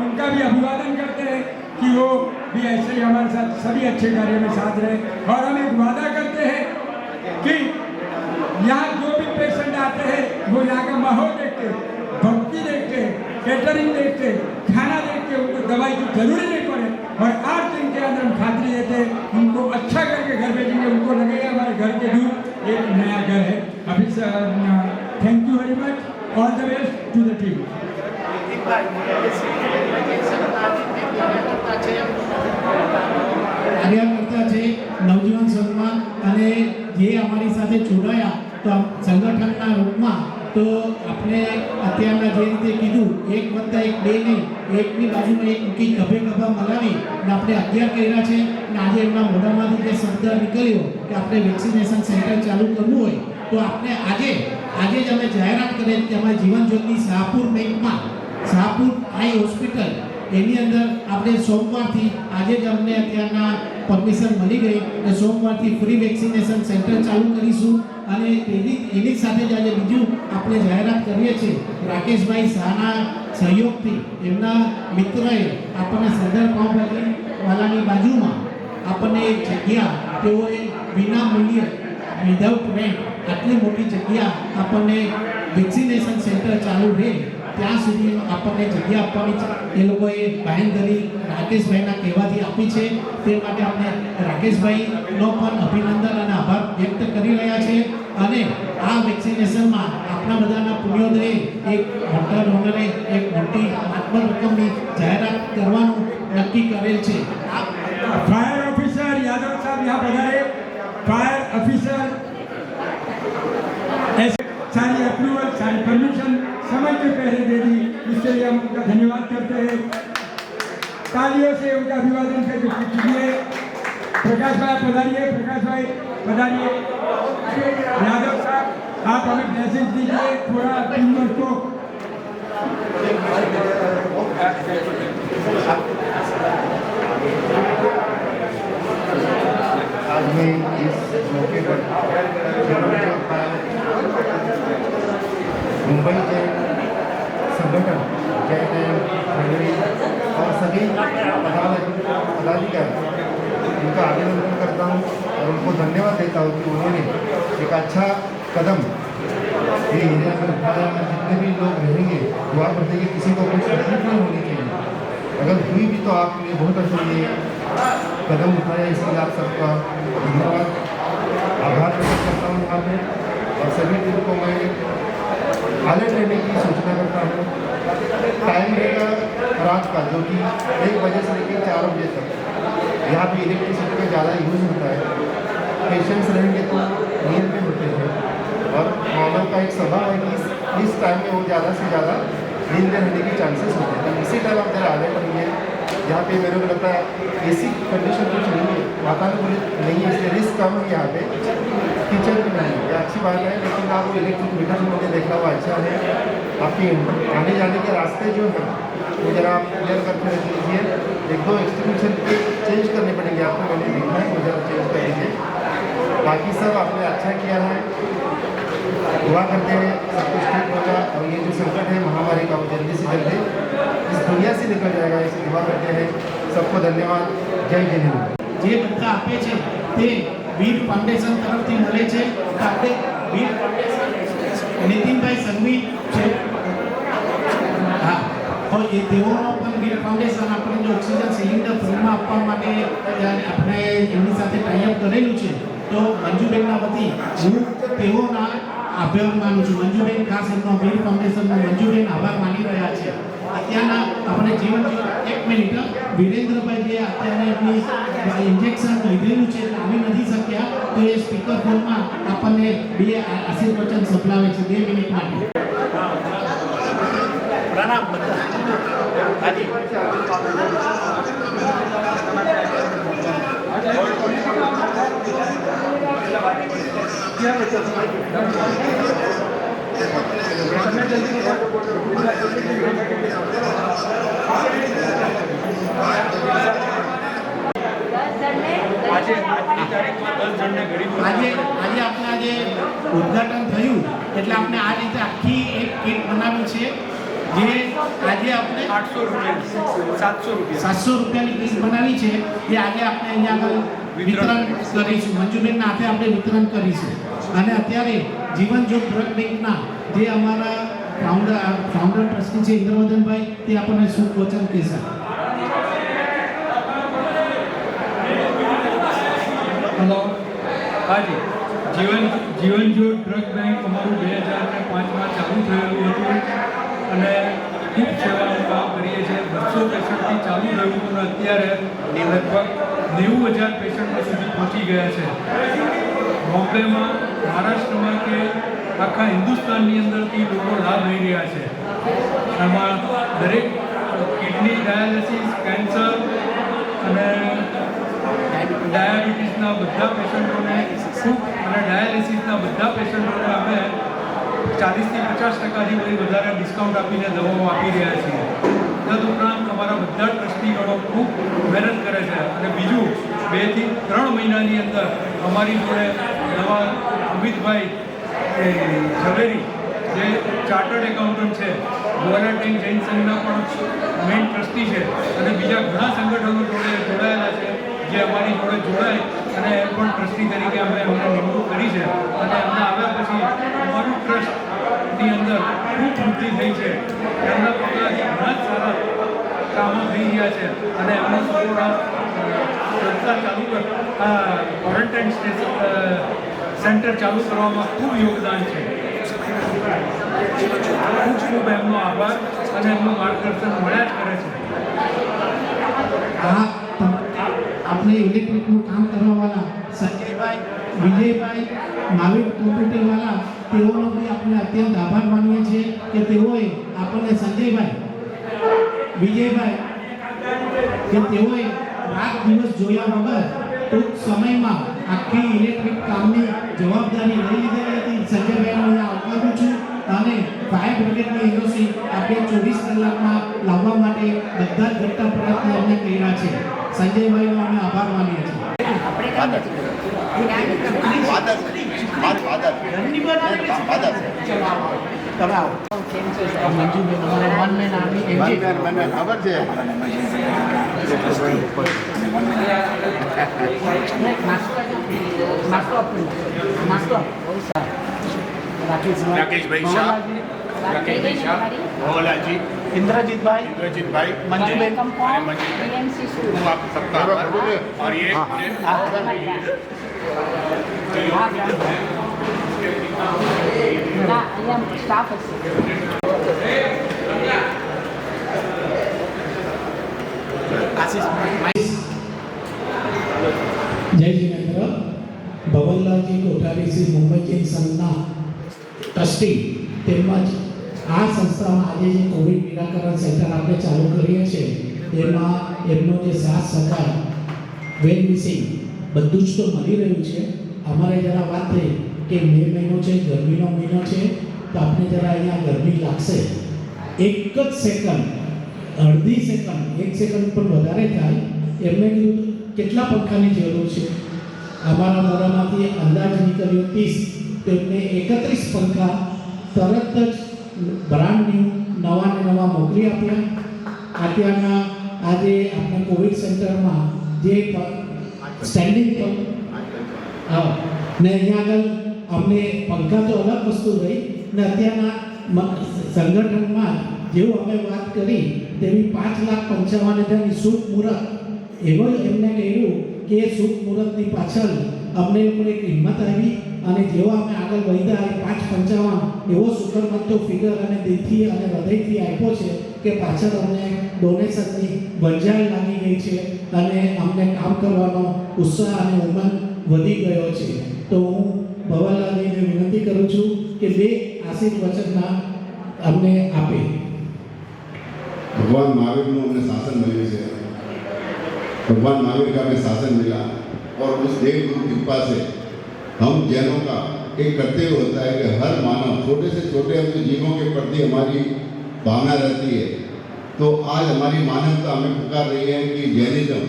उनका भी अभिवादन करते हैं कि वो भी ऐसे ही हमारे साथ सभी अच्छे कार्य में साथ रहे. और हम एक वादा करते हैं कि यहाँ जो भी पेशेंट आते हैं वो यहाँ का माहौल देख के, भक्ति देख के, कैटरिंग देख के, खाना देख के उनको दवाई की जरूरी नहीं पड़े. और 8 दिन के अंदर हम खातरी देते हैं, उनको अच्छा करके घर भेजेंगे. उनको लगेगा हमारे घर के दूर एक नया घर है. अभी thank you very much. All the best to the team. કાર્યકર્તા છે નવજીવન સંઘમાં અને જે અમારી સાથે જોડાયા તો સંગઠનના રૂપમાં તો આપણે અત્યારના જે રીતે કીધું 1+1 2 નહીં, એકની બાજુમાં એક મૂકી ખભે ખભા મલાવી અને આપણે 11 કર્યા છે. અને આજે એમના મોઢામાંથી જે શબ્દ નીકળ્યો કે આપણે વેક્સિનેશન સેન્ટર ચાલુ કરવું હોય તો આપણે આજે જ અમે જાહેરાત કરી કે અમારી જીવન જ્યોતની શાહપુર બેંકમાં શાહપુર આઈ હોસ્પિટલ એની અંદર આપણે સોમવારથી આજે જ અમને અત્યારના પરમિશન મળી ગઈ અને સોમવારથી ફ્રી વેક્સિનેશન સેન્ટર ચાલુ કરીશું. અને એની સાથે જ આજે બીજું આપણે જાહેરાત કરીએ છીએ રાકેશભાઈ શાહના સહયોગથી એમના મિત્રએ આપણને સરદાર પાઉભાજી વાલાની બાજુમાં આપણને એક જગ્યા તેઓએ વિના મૂલ્યે વિધાઉટ રેન્ટ આટલી મોટી જગ્યા આપણને વેક્સિનેશન સેન્ટર ચાલુ રહે ત્યાં સુધી આપણને જગ્યા આપવાની એ લોકોએ બાંહેધરી રાકેશભાઈના કહેવાથી આપી છે. તે માટે આપણે રાકેશભાઈનો પણ અભિનંદન અને આભાર વ્યક્ત કરી રહ્યા છે. અને આ વેક્સિનેશનમાં આપણા બધાના પુણ્યોદયે એક મોટા ડોનરે એક મોટી આત્મ રકમની જાહેરાત કરવાનું નક્કી કરેલ છે. फायर ऑफिसर यादव साहब यहाँ पधारे. फायर ऑफिसर ऐसे सारी अप्रूवल, सारी परमिशन समय के पहले दे दी, इसके लिए हम उनका धन्यवाद करते हैं. तालियों से उनका अभिवादन करके कीजिए. प्रकाश भाई पधारिए. प्रकाश भाई पधारिए. यादव साहब आप हमें मैसेज दीजिए थोड़ा टीम वर्क को. आज मैं इस मौके पर मुंबई जैन संगठन जैन फैमिली और सभी पदाधिकारी उनका अभिनंदन करता हूँ और उनको धन्यवाद देता हूँ कि उन्होंने एक अच्छा कदम ये एरिया में उठाया. जितने भी लोग रहेंगे दुआ करते कि किसी को कुछ तकलीफ नहीं होनी चाहिए. अगर हुई भी तो आपके लिए बहुत अच्छा ये कदम उठाया. इसलिए आप सबका धन्यवाद आभार व्यक्त करता हूँ यहाँ पे. और सभी टीम को मैं अलर्ट रहने की सूचना करता हूँ। टाइम रहेगा रात का, जो कि 1 बजे से लेकर 4 बजे तक। यहाँ पे इलेक्ट्रिसिटी का ज़्यादा यूज़ होता है, पेशेंट्स रहेंगे तो नींद में होते हैं, और मानव का एक स्वभाव है कि इस टाइम में वो ज़्यादा से ज़्यादा नींद में रहने के चांसेस होते हैं। तो इसी टाइम आप जरा आने पर है। यहाँ पे मेरे को लगता है एसी कंडीशन कुछ नहीं है, वातानुकूलित नहीं है, इसलिए रिस्क कम है यहाँ पे। किचन में नहीं, ये अच्छी बात है, लेकिन आप इलेक्ट्रिक मीटर जो मैंने देखा हुआ अच्छा है। आपके आने जाने के रास्ते जो है वो जरा आप क्लियर करके रख लीजिए। 1-2 एक्सटिंग्विशर चेंज करने पड़ेंगे आपको, मैंने देखा है, वो जरा चेंज कर लीजिए। बाकी सब आपने अच्छा किया है, दुआ करते हैं सब कुछ ठीक होगा, और ये जो संकट है महामारी का वो जल्दी से जल्दी इस दुनिया से निकल जाएगा, इसे दुआ करते हैं। सबको धन्यवाद। जय हिंद। જે બધા આપે છે તે વીર ફાઉન્ડેશન તરફથી મળે છે। તો આપણે વીર ફાઉન્ડેશન નીતિનભાઈ સંઘવી છે, હા, તો એ તેઓનો પણ વીર ફાઉન્ડેશન આપણે જે ઓક્સિજન સિલિન્ડર ફ્રીમાં આપવા માટે આપણે એમની સાથે ટાઈઅપ કરેલું છે। તો મંજુબેનના વતી હું તેઓના આભાર માનું છું। મંજુબેન ખાસ એમનો વીર ફાઉન્ડેશનનો મંજુબેન આભાર માની રહ્યા છે। અત્યારના આપણે જીવન 1 મિનિટ, વિરેન્દ્રભાઈ જે અત્યારે એમની ઇન્જેક્શન લીધેલું છે આવી નથી શક્યા, તો એ સ્પીકર ફોનમાં આપણને 2 આશીર્વચન સંભળાવે છે 2 મિનિટ માટે। પ્રણામ બધા। આજે આપણે આજે ઉદ્ઘાટન થયું એટલે આપણે આ રીતે આખી એક કીટ બનાવી છે, જે આજે આપણે 800 રૂપિયા 700 રૂપિયાની કીટ બનાવી છે, જે આજે આપણે અહીંયા આગળ વિતરણ કરીશું। મંજુબેનના હાથે આપણે વિતરણ કરીશું। અને અત્યારે જીવન જ્યોત બ્લડ બેંકના જે અમારા ફાઉન્ડર ટ્રસ્ટી છે ઇન્દ્રવર્ધનભાઈ, તે આપણને શુભ વચન કહેશે। હેલો, હાજી, જીવન જ્યોત બ્લડ બેંક અમારું 2005માં ચાલુ થયેલું હતું અને ખૂબ સેવાનું કામ કરીએ છીએ। 200 પેશન્ટથી ચાલુ થયું હતું અને અત્યારે લગભગ 90,000 પેશન્ટો સુધી પહોંચી ગયા છે। બોમ્બેમાં, મહારાષ્ટ્રમાં કે આખા હિન્દુસ્તાનની અંદરથી લોકો લાભ લઈ રહ્યા છે। એમાં દરેક કિડની ડાયાલિસિસ, કેન્સર અને ડાયાબિટીસના બધા પેશન્ટોને ખૂબ, અને ડાયાલિસિસના બધા પેશન્ટોને અમે 40થી 50% જેવી વધારે ડિસ્કાઉન્ટ આપીને દવાઓ આપી રહ્યા છીએ। તદુપરાંત અમારા બધા ટ્રસ્ટીગણો ખૂબ મહેનત કરે છે। અને બીજું, 2 થી 3 મહિનાની અંદર અમારી જોડે નવા અમિતભાઈ ઝવેરી, જે ચાર્ટર્ડ એકાઉન્ટન્ટ છે, ગોવાના જૈન સંઘના પણ મેઇન ટ્રસ્ટી છે, અને બીજા ઘણા સંગઠનો જોડે જોડાયેલા છે, જે અમારી જોડે જોડાય અને એ પણ ટ્રસ્ટી તરીકે અમે એમને નિમણૂક કરી છે। અને એમને આવ્યા પછી અમારું ટ્રસ્ટની અંદર ખૂબ વૃદ્ધિ થઈ છે। એમના પગલાંથી ઘણા જ સારા કામો થઈ રહ્યા છે, અને એમનો સંસ્થા ચાલુ ક્વોરન્ટાઇન સેન્ટર ચાલુ કરવામાં ખૂબ યોગદાન છે। ખૂબ ખૂબ એમનો આભાર, અને એમનું માર્ગદર્શન મળ્યા જ કરે છે। આ આપણે ઇલેક્ટ્રિકનું કામ કરવાવાળા સંજયભાઈ, વિજયભાઈ, મહાવીર કોમ્પ્યુટરવાળા, તેઓનો બી આપણે અત્યંત આભાર માનીએ છીએ કે તેઓએ આપણને સંજયભાઈ, વિજયભાઈ, કે તેઓએ રાત દિવસ જોયા વગર ટૂંક સમયમાં આખી ઇલેક્ટ્રિક કામની જવાબદારી લઈ લીધેલી હતી। સંજયભાઈનો હું આવકારું છું, અને ફાયર બ્રિગેડની એનઓસી આપણે 24 કલાકમાં લાવવા માટે બધા જ ઘટતા પ્રયત્નો અમને કર્યા છે। સંજયભાઈનો અમે આભાર માનીએ છીએ। મંજુબેન અમારા મનમેન આર્મી એન્જિન ખબર છે। રાકેશભાઈ શાહ, મોહલાજી, इंद्रजीतભાઈ, મંજુબેન, હું આપ સત્તા और ये ના અહીંયા સ્ટાફ હશે. જય જિનેન્દ્ર. ભવનલાલજી કોઠારી શ્રી મુંબઈ જૈન સંઘના ટ્રસ્ટી તેમજ આ સંસ્થામાં આજે જે કોવિડ નિરાકરણ સેન્ટર આપણે ચાલુ કરીએ છીએ તેમાં એમનો જે સાથ સહકાર વેલ વિશિંગ બધું જ તો મળી રહ્યું છે. અમારે જરા વાત થઈ કે મે મહિનો છે, ગરમીનો મહિનો છે, તો આપણે જરા અહીંયા ગરમી લાગશે. એક જ સેકન્ડ, અડધી સેકન્ડ, 1 સેકન્ડ પણ વધારે થાય એમને કીધું કેટલા પંખાની જરૂર છે. અમારા મોઢામાંથી અંદાજ નીકળ્યો 30, તો એમને 31 પંખા તરત જ બ્રાન્ડ ન્યૂ નવા મોકલી આપ્યા. અત્યારના આજે આપણે કોવિડ સેન્ટરમાં જે સ્ટેન્ડિંગ ને અહીંયા આગળ અમને પંખા તો અલગ વસ્તુ રહી ને અત્યારના સંગઠનમાં જેવું અમે વાત કરી તેવી 5,55,000ની શુભ મુહૂર્ત એવો એમને કહ્યું કે એ શુભ મુહૂર્તની પાછળ અમને લોકોને એક હિંમત આવી અને જેવો અમે આગળ વધ્યા 5,55 એવો શુકરમંતો ફિગર અને દિલથી અને હૃદયથી આપ્યો છે કે પાછળ અમને ડોનેશનની બંજાર લાગી ગઈ છે અને અમને કામ કરવાનો ઉત્સાહ અને ઉમંગ વધી ગયો છે. તો હું ભવનલાલજીને વિનંતી કરું છું કે 2 આશીર્વચનના અમને આપે. भगवान महावीर को हमने शासन मिले से भगवान महावीर का हमें शासन मिला और उस देव गुरु कृपा से हम जैनों का एक कर्तव्य होता है कि हर मानव छोटे से छोटे अपने जीवों के प्रति हमारी भावना रहती है. तो आज हमारी मानवता हमें पुकार रही है कि जैनिज्म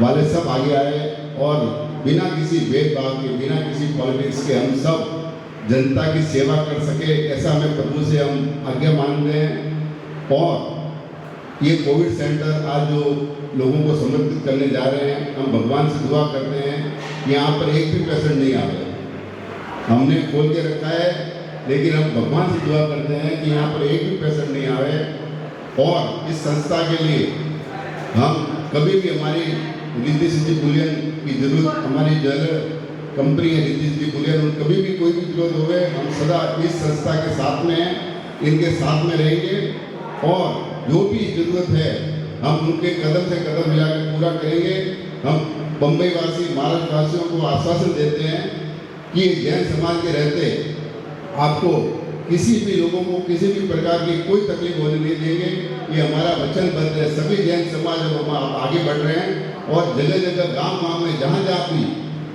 वाले सब आगे आए और बिना किसी भेदभाव के, बिना किसी पॉलिटिक्स के हम सब जनता की सेवा कर सके, ऐसा हमें प्रभु से हम आज्ञा मांगते हैं. और ये कोविड सेंटर आज जो लोगों को समर्पित करने जा रहे हैं, हम भगवान से दुआ करते हैं कि यहाँ पर एक भी पेशेंट नहीं आ रहे. हमने खोल के रखा है लेकिन हम भगवान से दुआ करते हैं कि यहाँ पर एक भी पेशेंट नहीं आवे. और इस संस्था के लिए हम कभी भी हमारी रिद्धि सिद्धि बुलियन की जरूरत, हमारी ज्वेलर कंपनी है रिद्धि सिद्धि बुलियन, कभी भी कोई भी जरूरत हो हम सदा इस संस्था के साथ में हैं, इनके साथ में रहेंगे और जो भी जरूरत है हम उनके कदम से कदम मिलाकर पूरा करेंगे. हम बम्बई वासी, महाराष्ट्र वासियों को आश्वासन देते हैं कि जैन समाज के रहते आपको किसी भी लोगों को किसी भी प्रकार की कोई तकलीफ होने नहीं देंगे. ये हमारा वचनबद्ध है. सभी जैन समाज हम आगे बढ़ रहे हैं और जगह जगह गांव में जहाँ भी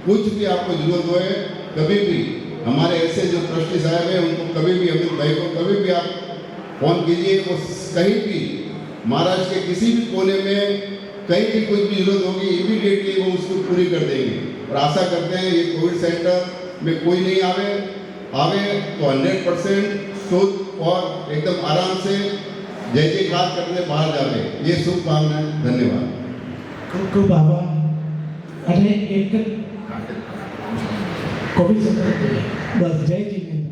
कुछ भी आपको जरूरत हो, कभी भी हमारे ऐसे जो ट्रस्टी साहब हैं उनको कभी भी, अमित भाई को कभी भी आप फोन कीजिए. वो कहीं भी महाराष्ट्र के किसी भी कोने में कहीं भी कोई भी जरूरत होगी इमीडिएटली वो उसको पूरी कर देंगे. और आशा करते हैं ये कोविड सेंटर में कोई नहीं आवे तो 100% शुद्ध और एकदम आराम से जय जयकार करने बाहर जावे. ये शुभकामनाएं. धन्यवाद. ખૂબ ખૂબ આભાર. અને એક કોવિડ સેન્ટર બસ જય જિનેન્દ્ર.